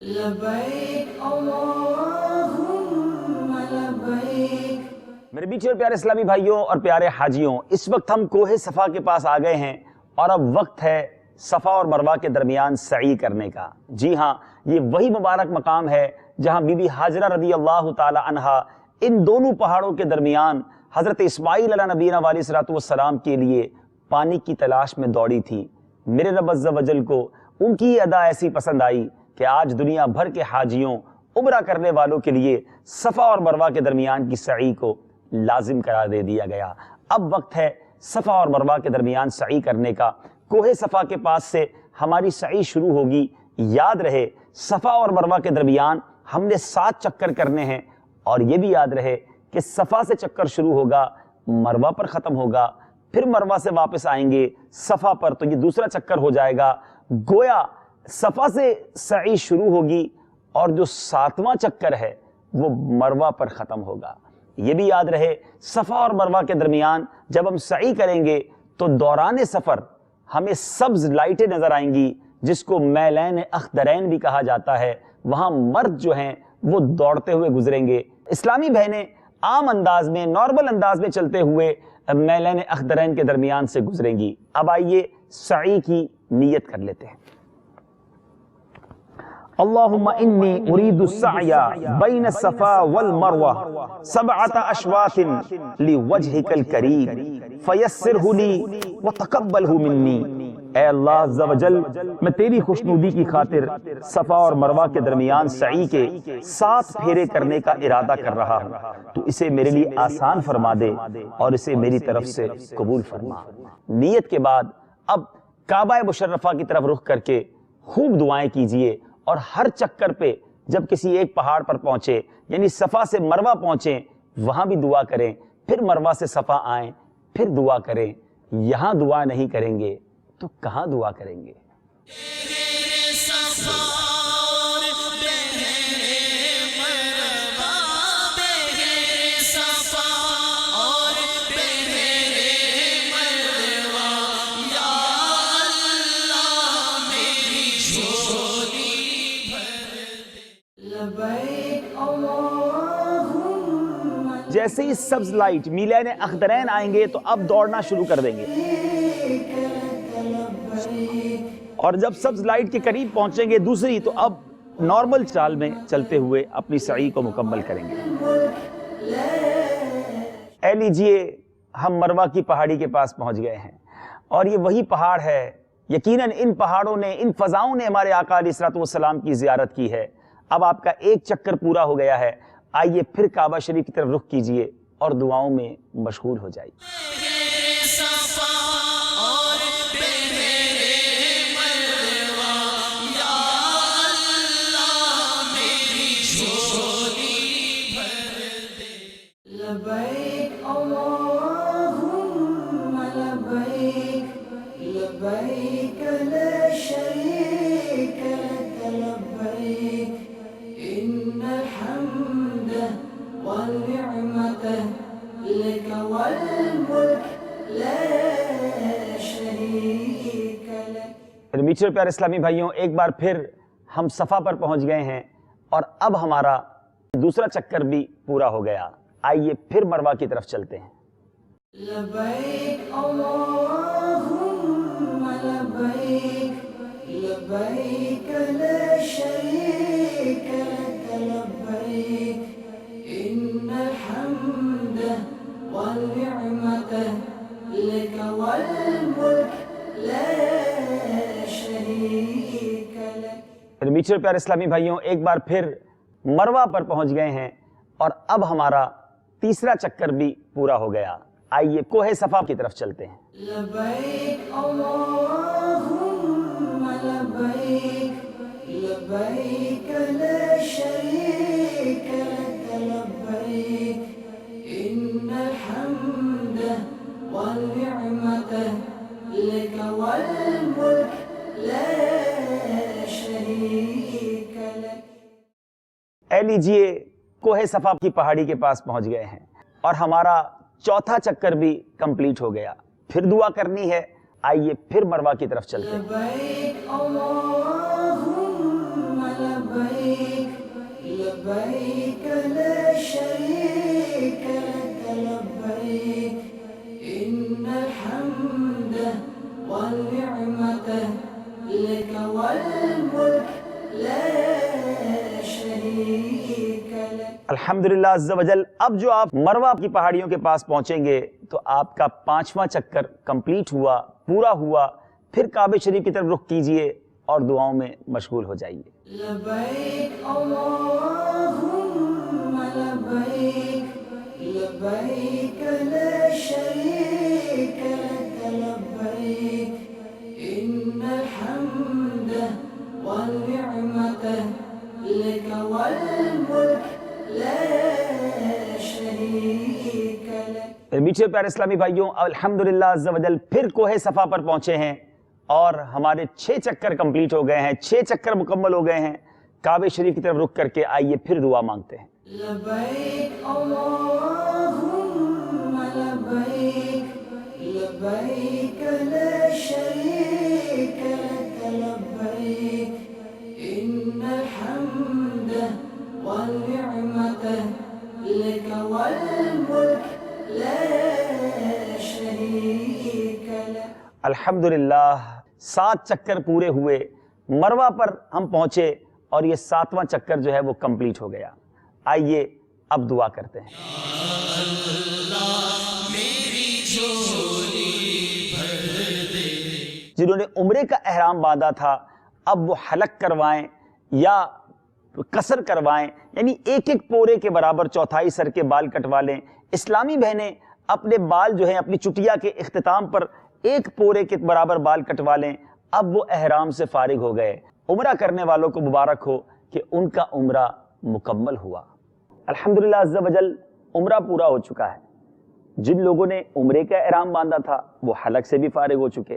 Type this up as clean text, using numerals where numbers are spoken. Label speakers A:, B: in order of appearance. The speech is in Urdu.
A: لبیک اللہم لبیک۔
B: میرے میٹھے اور پیارے اسلامی بھائیوں اور پیارے حاجیوں، اس وقت ہم کوہ صفا کے پاس آ گئے ہیں اور اب وقت ہے صفا اور مروہ کے درمیان سعی کرنے کا۔ جی ہاں، یہ وہی مبارک مقام ہے جہاں بی بی حاجرہ رضی اللہ تعالی عنہا ان دونوں پہاڑوں کے درمیان حضرت اسماعیل علیہ نبینا علیہ الصلوۃ والسلام کے لیے پانی کی تلاش میں دوڑی تھی۔ میرے رب عز و جل کو ان کی ادا ایسی پسند آئی کہ آج دنیا بھر کے حاجیوں، عمرہ کرنے والوں کے لیے صفا اور مروہ کے درمیان کی سعی کو لازم قرار دے دیا گیا۔ اب وقت ہے صفا اور مروہ کے درمیان سعی کرنے کا۔ کوہ صفا کے پاس سے ہماری سعی شروع ہوگی۔ یاد رہے صفا اور مروہ کے درمیان ہم نے 7 چکر کرنے ہیں، اور یہ بھی یاد رہے کہ صفا سے چکر شروع ہوگا، مروہ پر ختم ہوگا، پھر مروہ سے واپس آئیں گے صفا پر، تو یہ دوسرا چکر ہو جائے گا۔ گویا صفا سے سعی شروع ہوگی اور جو 7واں چکر ہے وہ مروہ پر ختم ہوگا۔ یہ بھی یاد رہے صفا اور مروہ کے درمیان جب ہم سعی کریں گے تو دوران سفر ہمیں سبز لائٹیں نظر آئیں گی، جس کو میلین اخضرین بھی کہا جاتا ہے۔ وہاں مرد جو ہیں وہ دوڑتے ہوئے گزریں گے، اسلامی بہنیں عام انداز میں، نارمل انداز میں چلتے ہوئے میلین اخضرین کے درمیان سے گزریں گی۔ اب آئیے سعی کی نیت کر لیتے ہیں۔ اللہم انی ارید السعی بین الصفا والمروہ 7 اشواط لوجہک الکریم فیسرہ لی وتقبلہ منی۔ اے اللہ عز و جل، میں تیری خوشنودی کی خاطر صفا اور مروہ کے درمیان سعی کے 7 پھیرے کرنے کا ارادہ کر رہا ہوں، تو اسے میرے لیے آسان فرما دے اور اسے میری طرف سے قبول فرما۔ نیت کے بعد اب کعبہ مشرفہ کی طرف رخ کر کے خوب دعائیں کیجئے، اور ہر چکر پہ جب کسی ایک پہاڑ پر پہنچے، یعنی صفا سے مروہ پہنچیں، وہاں بھی دعا کریں، پھر مروہ سے صفا آئیں، پھر دعا کریں۔ یہاں دعا نہیں کریں گے تو کہاں دعا کریں گے؟ جیسے ہی سبز لائٹ میلین اخضرین آئیں گے تو اب دوڑنا شروع کر دیں گے، اور جب سبز لائٹ کے قریب پہنچیں گے دوسری، تو اب نارمل چال میں چلتے ہوئے اپنی سعی کو مکمل کریں گے۔ اے لیجئے ہم مروہ کی پہاڑی کے پاس پہنچ گئے ہیں، اور یہ وہی پہاڑ ہے۔ یقیناً ان پہاڑوں نے، ان فضاؤں نے ہمارے آقا علیہ الصلوۃ والسلام کی زیارت کی ہے۔ اب آپ کا ایک چکر پورا ہو گیا ہے، آئیے پھر کعبہ شریف کی طرف رخ کیجئے اور دعاؤں میں مشغول ہو جائیے۔
A: لبیک اللہم لبیک، لبیک لا شریک لک لبیک، ان الحمد والنعمت لک والملک لا شریک لک۔
B: میرے میٹھے اور پیارے اسلامی بھائیوں، ایک بار پھر ہم صفا پر پہنچ گئے ہیں، اور اب ہمارا دوسرا چکر بھی پورا ہو گیا۔ آئیے پھر مروہ کی طرف چلتے ہیں۔
A: لبیک اللہم لبیک، لبیک لا شریک لک لبیک، ان الحمد والنعمت لک والملک لا شریک لک۔
B: میرے میٹھے اور پیارے اسلامی بھائیوں، ایک بار پھر مروہ پر پہنچ گئے ہیں، اور اب ہمارا تیسرا چکر بھی پورا ہو گیا۔ آئیے کوہ صفا کی طرف چلتے ہیں۔
A: لبیک اللہم لبیک، لبیک لا شریک لک لبیک، ان الحمد والنعمت لک والملک لا شریک لک۔
B: اے لیجئے کوہ صفا کی پہاڑی کے پاس پہنچ گئے ہیں، اور ہمارا چوتھا چکر بھی کمپلیٹ ہو گیا۔ پھر دعا کرنی ہے، آئیے پھر مروہ کی طرف چلتے ہیں۔
A: لبیک اللہم لبیک، لبيك لا شريك لك لبيك إن الحمد والنعمة لك والملك لا شريك لك.
B: الحمدللہ عز و جل. اب جو آپ مروہ کی پہاڑیوں کے پاس پہنچیں گے تو آپ کا 5واں چکر کمپلیٹ ہوا، پورا ہوا. پھر کعبہ شریف کی طرف رخ کیجئے اور دعاؤں میں مشغول ہو جائیے.
A: لبيك اللهم لبيك لبيك لا شريك لك لبيك إن الحمد والنعمة لك والملك لا شريك لك.
B: میٹھے پیارے اسلامی بھائیوں، الحمدللہ عز و جل پھر کوہ صفا پر پہنچے ہیں اور ہمارے 6 چکر کمپلیٹ ہو گئے ہیں، 6 چکر مکمل ہو گئے ہیں. کعبہ شریف کی طرف رخ کر کے آئیے پھر دعا مانگتے ہیں.
A: لبيك اللهم لبيك لبيك لا شريك لك لبيك إن الحمد والنعمة لك والملك لا شريك لك.
B: الحمدللہ 7 چکر پورے ہوئے، مروہ پر ہم پہنچے اور یہ 7واں چکر جو ہے وہ کمپلیٹ ہو گیا. آئیے اب دعا کرتے ہیں. جنہوں نے عمرے کا احرام باندھا تھا اب وہ حلق کروائیں یا قصر کروائیں، یعنی ایک ایک پورے کے برابر 1/4 سر کے بال کٹوا لیں. اسلامی بہنیں اپنے بال جو ہیں اپنی چٹیا کے اختتام پر ایک پورے کے برابر بال کٹوا لیں. اب وہ احرام سے فارغ ہو گئے. عمرہ کرنے والوں کو مبارک ہو کہ ان کا عمرہ مکمل ہوا. الحمدللہ عز و جل عمرہ پورا ہو چکا ہے. جن لوگوں نے عمرے کا احرام باندھا تھا وہ حلق سے بھی فارغ ہو چکے.